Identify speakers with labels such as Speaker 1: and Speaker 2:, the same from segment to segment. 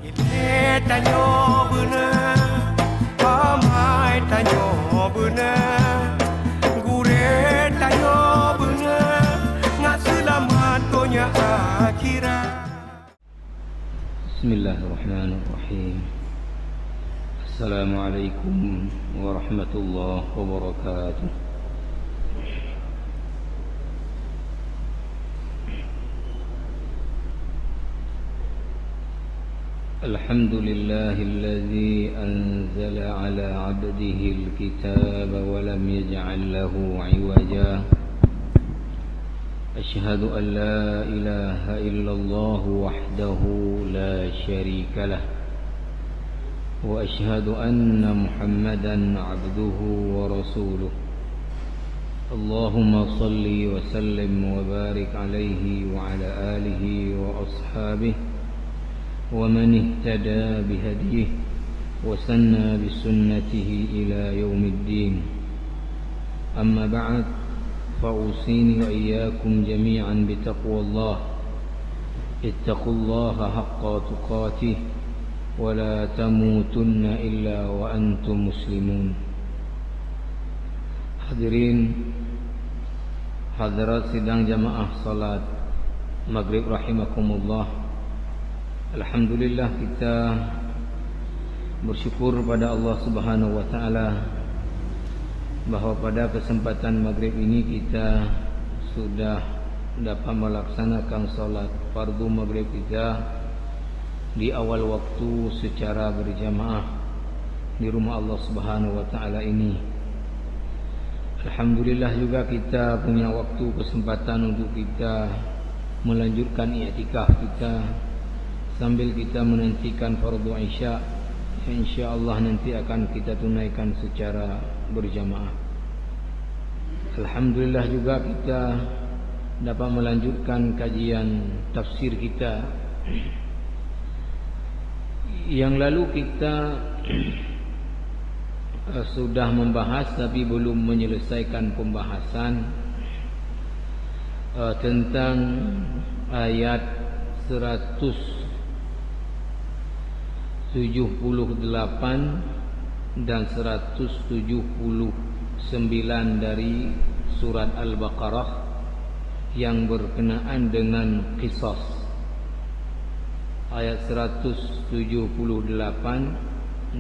Speaker 1: Ile tanyo bener, amai tanyo bener, gure tanyo bener, ngak selamat dunia akhirat.
Speaker 2: Bismillahirrahmanirrahim. Assalamualaikum warahmatullahi wabarakatuh. الحمد لله الذي أنزل على عبده الكتاب ولم يجعل له عوجا أشهد أن لا إله إلا الله وحده لا شريك له وأشهد أن محمدا عبده ورسوله اللهم صل وسلم وبارك عليه وعلى آله وأصحابه ومن اهتدى بهديه وسنى بسنته إلى يوم الدين. أما بعد فأوصيني وإياكم جميعا بتقوى الله. اتقوا الله حق تقاته ولا تموتن إلا وأنتم مسلمون. Hadirin hadirat sidang jamaah salat maghrib rahimakumullah. Alhamdulillah, kita bersyukur pada Allah Subhanahu wa taala bahawa pada kesempatan maghrib ini kita sudah dapat melaksanakan salat fardu maghrib kita di awal waktu secara berjamaah di rumah Allah Subhanahu wa taala ini. Alhamdulillah juga kita punya waktu kesempatan untuk kita melanjutkan i'tikaf kita sambil kita menantikan fardu isya yang insya-Allah nanti akan kita tunaikan secara berjamaah. Alhamdulillah juga kita dapat melanjutkan kajian tafsir kita. Yang lalu kita sudah membahas tapi belum menyelesaikan pembahasan tentang ayat 178 dan 179 dari surat Al-Baqarah yang berkenaan dengan qisas. Ayat 178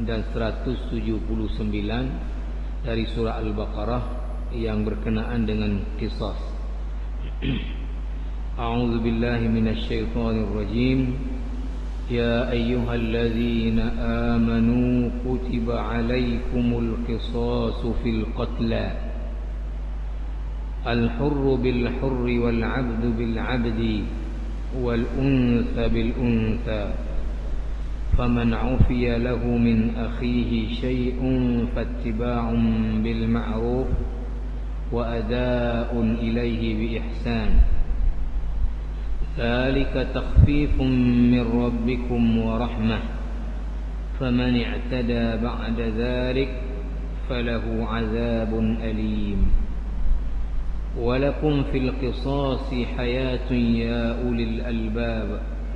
Speaker 2: dan 179 dari surah Al-Baqarah yang berkenaan dengan qisas. A'udzu billahi minasy syaithanir rajim. Ya ayyuhalladzina amanu kutiba 'alaikumul qisasu fil qatla al-hurru bil hurri wal 'abdu bil 'abdi wal untha bil untha faman 'ufiya lahu min akhihi syai'un fattiba'un bil ma'ruf wa ada'un ilaihi bi ihsan. ذلك تخفيف من ربكم ورحمة فمن اعتدى بعد ذلك فله عذاب أليم ولكم في القصاص حياة يا أولي الألباب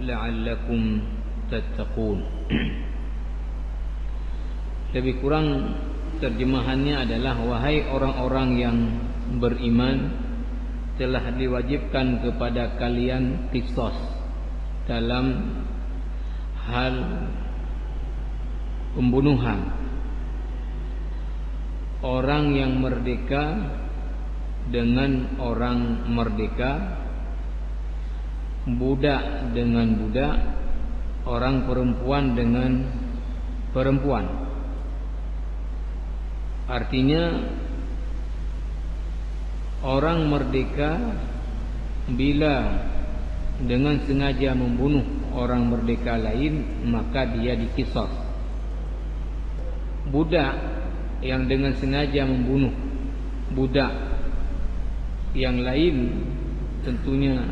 Speaker 2: لعلكم تتقون. Lebih kurang terjemahannya adalah, wahai orang-orang yang beriman, telah diwajibkan kepada kalian qisas dalam hal pembunuhan. Orang yang merdeka dengan orang merdeka, budak dengan budak, orang perempuan dengan perempuan. Artinya orang merdeka bila dengan sengaja membunuh orang merdeka lain, maka dia diqisas. Budak yang dengan sengaja membunuh budak yang lain, tentunya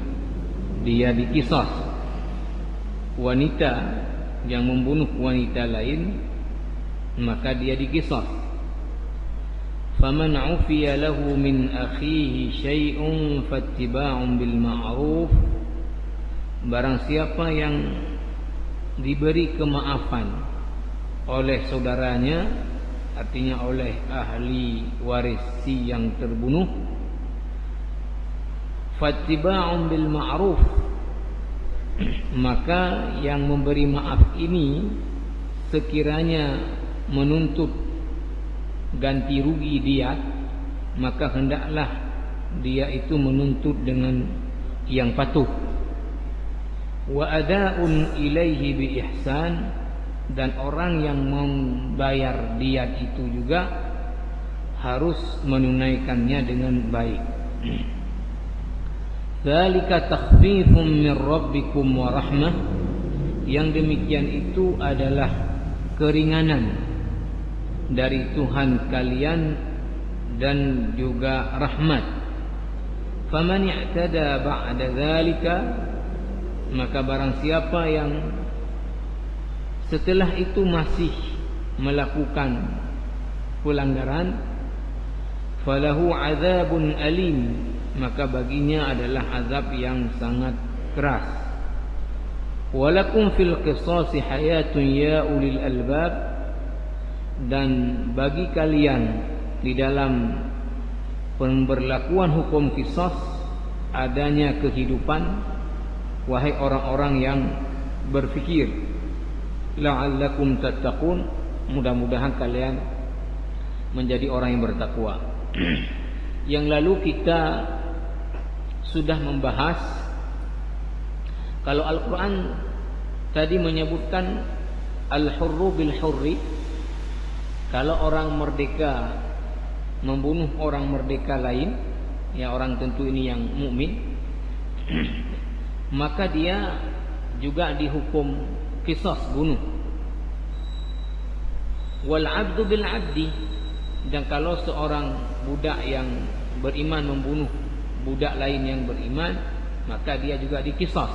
Speaker 2: dia diqisas. Wanita yang membunuh wanita lain, maka dia diqisas. فَمَنْ عُفِيَ لَهُ مِنْ أَخِيهِ شَيْءٌ فَاتِّبَاعٌ بِالْمَعْرُوفِ. Barang siapa yang diberi kemaafan oleh saudaranya, artinya oleh ahli waris si yang terbunuh, fattiba'un bil ma'ruf, maka yang memberi maaf ini sekiranya menuntut ganti rugi diat, maka hendaklah dia itu menuntut dengan yang patuh. Wa ada'un ilaihi bi ihsan, dan orang yang membayar diat itu juga harus menunaikannya dengan baik. Dzalika takhfifun min rabbikum wa rahmah, yang demikian itu adalah keringanan dari Tuhan kalian dan juga rahmat. Faman i'tada ba'da dzalika, maka barang siapa yang setelah itu masih melakukan pelanggaran, falahu azabun alim, maka baginya adalah azab yang sangat keras. Walakum fil qisasi hayatun ya ulil albab, dan bagi kalian di dalam pemberlakuan hukum qisas adanya kehidupan, wahai orang-orang yang berfikir. La'allakum tattaqun, mudah-mudahan kalian menjadi orang yang bertakwa. Yang lalu kita sudah membahas kalau Al-Quran tadi menyebutkan al-hurru bil hurri, kalau orang merdeka membunuh orang merdeka lain, ya orang tentu ini yang mukmin, maka dia juga dihukum qisas bunuh. Wal 'abdu bil 'abdi, dan kalau seorang budak yang beriman membunuh budak lain yang beriman, maka dia juga diqisas.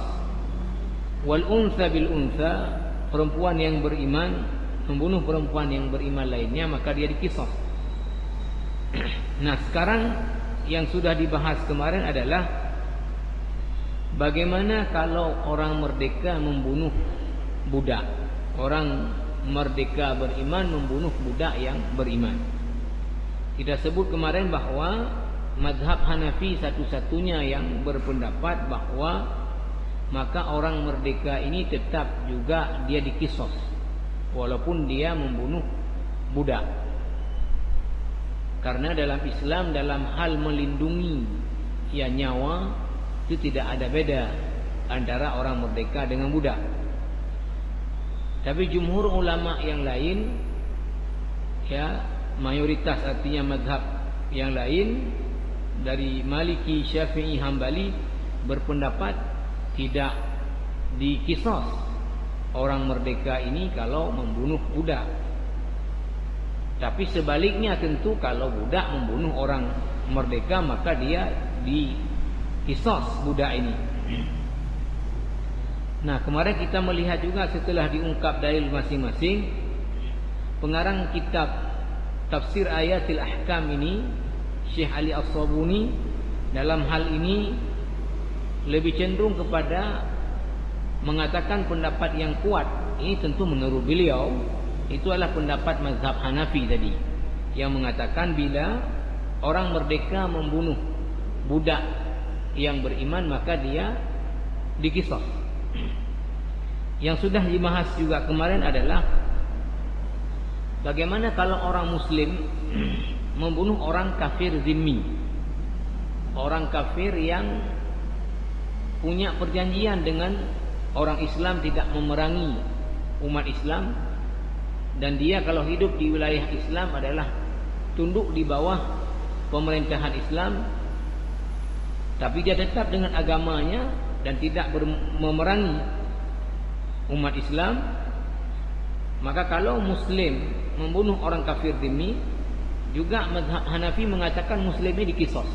Speaker 2: Wal untha bil untha, perempuan yang beriman membunuh perempuan yang beriman lainnya, maka dia diqisas. Nah, sekarang yang sudah dibahas kemarin adalah bagaimana kalau orang merdeka membunuh budak, orang merdeka beriman membunuh budak yang beriman. Kita sebut kemarin bahwa mazhab Hanafi satu-satunya yang berpendapat bahwa maka orang merdeka ini tetap juga dia diqisas walaupun dia membunuh budak. Karena dalam Islam, dalam hal melindungi ya nyawa, itu tidak ada beda antara orang merdeka dengan budak. Tapi jumhur ulama yang lain, ya mayoritas artinya mazhab yang lain dari Maliki, Syafi'i, Hambali berpendapat tidak diqisas orang merdeka ini kalau membunuh budak. Tapi sebaliknya tentu kalau budak membunuh orang merdeka, maka dia diqisas budak ini. Nah, kemarin kita melihat juga setelah diungkap dalil masing-masing, pengarang kitab Tafsir Ayatil Ahkam ini, Syekh Ali As-Sabuni, dalam hal ini lebih cenderung kepada mengatakan pendapat yang kuat. Ini tentu menurut beliau itu adalah pendapat mazhab Hanafi tadi, yang mengatakan bila orang merdeka membunuh budak yang beriman, maka dia diqisas. Yang sudah dibahas juga kemarin adalah bagaimana kalau orang muslim membunuh orang kafir zimmi, orang kafir yang punya perjanjian dengan orang Islam tidak memerangi umat Islam, dan dia kalau hidup di wilayah Islam adalah tunduk di bawah pemerintahan Islam, tapi dia tetap dengan agamanya dan tidak memerangi umat Islam. Maka kalau muslim membunuh orang kafir zimmi, juga mazhab Hanafi mengatakan muslim ini diqisas.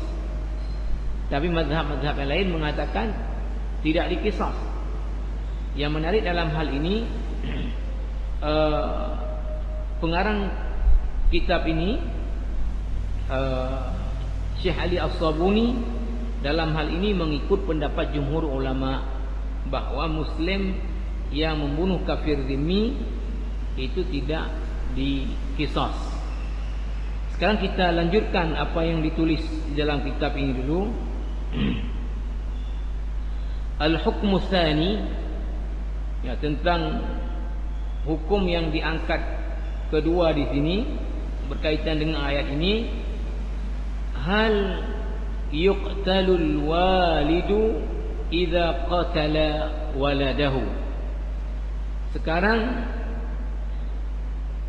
Speaker 2: Tapi mazhab-mazhab yang lain mengatakan tidak diqisas. Yang menarik dalam hal ini, pengarang kitab ini, Syekh Ali As-Sabuni, dalam hal ini mengikut pendapat jumhur ulama bahwa muslim yang membunuh kafir zimmi itu tidak diqisas. Sekarang kita lanjutkan apa yang ditulis di dalam kitab ini dulu. Al-hukmu tsani, ya, tentang hukum yang diangkat kedua di sini berkaitan dengan ayat ini. Hal yuqtalul walidu idza qatala waladahu. Sekarang,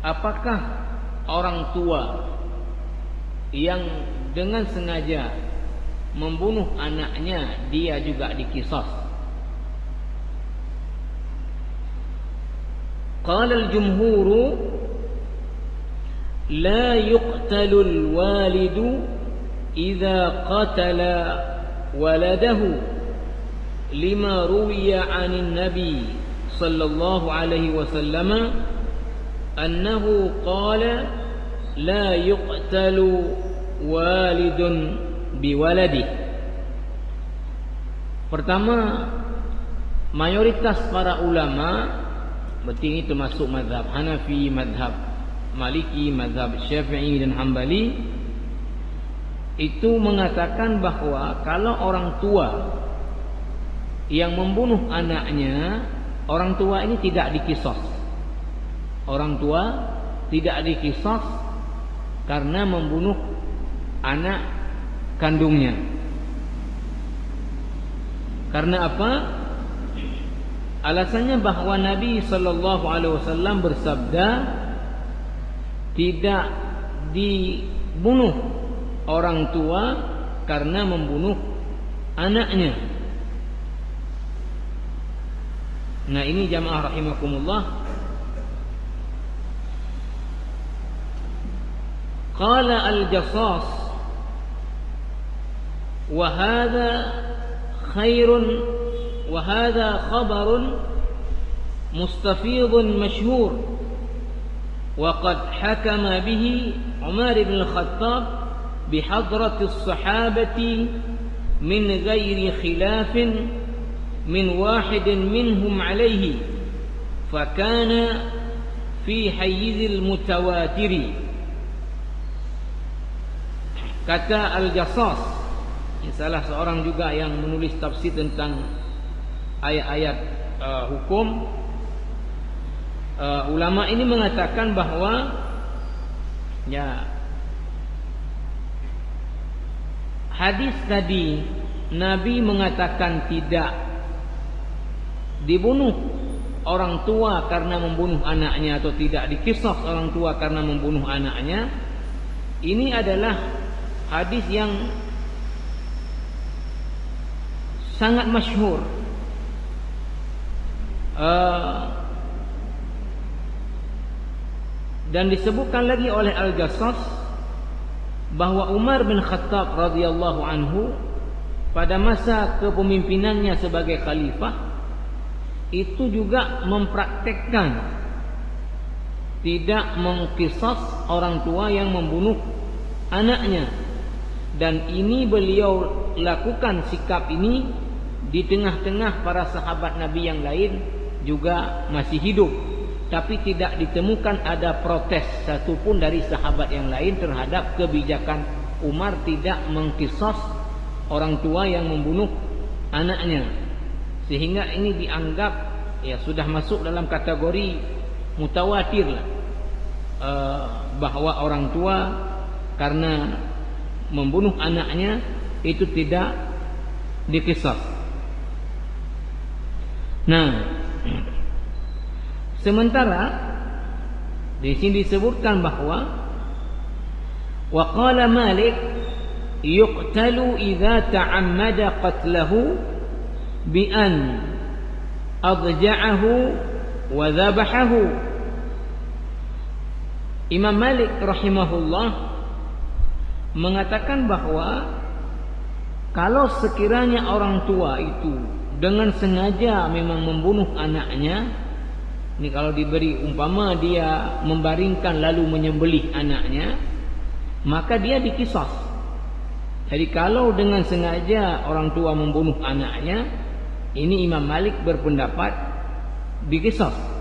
Speaker 2: apakah orang tua yang dengan sengaja membunuh anaknya dia juga diqisas? Qala al-jumhuru la yuqtalul walidu idza qatala waladahu lima ruwiya 'anil nabi sallallahu alaihi wasallam annahu qala la yuqtalu walidun biwaladi. Pertama, mayoritas para ulama, berarti ini termasuk mazhab Hanafi, mazhab Maliki, mazhab Syafi'i dan Hambali, itu mengatakan bahawa kalau orang tua yang membunuh anaknya, orang tua ini tidak diqisas. Orang tua tidak diqisas karena membunuh anak kandungnya. Karena apa? Alasannya bahawa Nabi SAW bersabda, tidak dibunuh orang tua karena membunuh anaknya. Nah, ini jamaah rahimakumullah. Qala al-Jassas wa hadha khairun wa hadha khabarun mustafidun mashhur wa qad hakama bihi Umar bin al-Khattab bihadrati as-sahabati min ghairi khilafin min wahidin minhum alayhi fakana fi hayyizil mutawatiri. Kata Al-Jassas, salah seorang juga yang menulis tafsir tentang ayat-ayat hukum, ulama ini mengatakan bahawa ya, hadis tadi Nabi mengatakan tidak dibunuh orang tua karena membunuh anaknya, atau tidak diqisas orang tua karena membunuh anaknya. Ini adalah hadis yang sangat masyhur. Dan disebutkan lagi oleh Al-Jassas bahawa Umar bin Khattab radhiyallahu anhu pada masa kepemimpinannya sebagai khalifah itu juga mempraktekkan tidak mengqisas orang tua yang membunuh anaknya. Dan ini beliau lakukan sikap ini di tengah-tengah para sahabat Nabi yang lain juga masih hidup, tapi tidak ditemukan ada protes satupun dari sahabat yang lain terhadap kebijakan Umar tidak mengqisas orang tua yang membunuh anaknya. Sehingga ini dianggap ya sudah masuk dalam kategori mutawatir lah, bahawa orang tua karena membunuh anaknya itu tidak diqisas. Nah, sementara di sini disebutkan bahawa wa qala Malik yuqtalu idza ta'ammada qatlahu bi an adja'ahu wa dhabahahu. Imam Malik rahimahullah mengatakan bahawa kalau sekiranya orang tua itu dengan sengaja memang membunuh anaknya, ini kalau diberi umpama dia membaringkan lalu menyembelih anaknya, maka dia diqisas. Jadi kalau dengan sengaja orang tua membunuh anaknya, ini Imam Malik berpendapat dikisah